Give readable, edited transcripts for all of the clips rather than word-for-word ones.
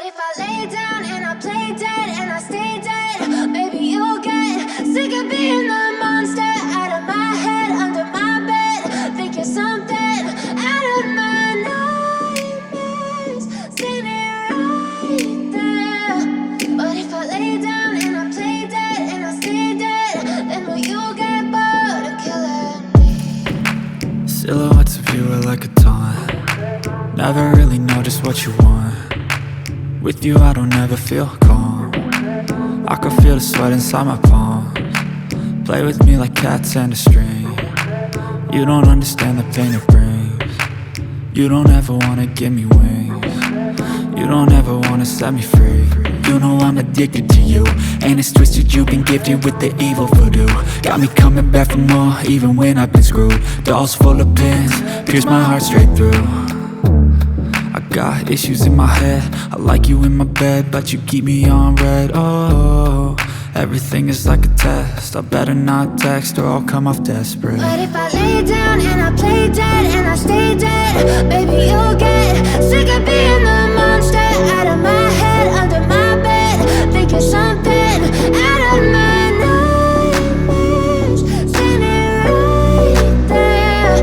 if I lay down and I play dead and I stay dead? Maybe you'll get sick of being the monster out of my head, under my bed. Think you're something out of my nightmares, standing right there. But if I lay down and I play dead and I stay dead, then will you get bored of killing me? Silhouettes of you are like a taunt. Never really know just what you want. With you I don't ever feel calm. I can feel the sweat inside my palms. Play with me like cats and a string. You don't understand the pain it brings. You don't ever wanna give me wings. You don't ever wanna set me free. You know I'm addicted to you, and it's twisted, you've been gifted with the evil voodoo. Got me coming back for more, even when I've been screwed. Dolls full of pins, pierce my heart straight through. I got issues in my head, I like you in my bed, but you keep me on red. Oh, everything is like a test. I better not text or I'll come off desperate. But if I lay down and I play dead and I stay dead, baby you'll get sick of being the monster out of my head, under my bed. Think you're something out of my nightmares, standing right there.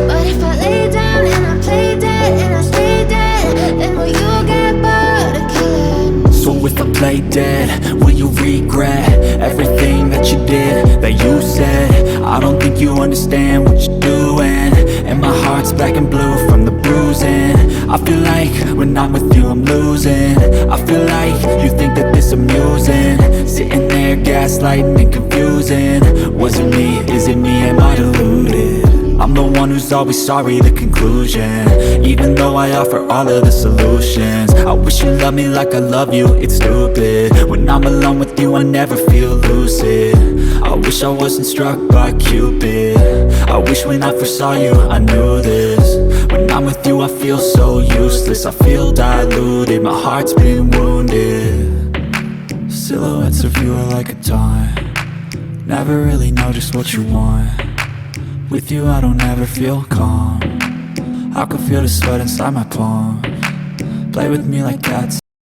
But if I lay down and I play dead and I stay dead, then will you get bored of killing me? So if I play dead, will you regret everything that you did, that you said? I don't think you understand what you're doing, and my heart's black and blue from the bruising. I feel like when I'm with you I'm losing. I feel like you think that this amusing, sitting there gaslighting and confusing. Was it me? Is it me? Am I deluded? I'm the one who's always sorry, the conclusion, even though I offer all of the solutions. I wish you loved me like I love you, it's stupid. When I'm alone with you I never feel lucid. I wish I wasn't struck by Cupid. I wish when I first saw you I knew this. When I'm with you I feel so useless, I feel diluted, my heart's been wounded. Silhouettes of you are like a taunt. Never really know just what you want. With you I don't ever feel calm. I can feel the sweat inside my palms. Play with me like cats.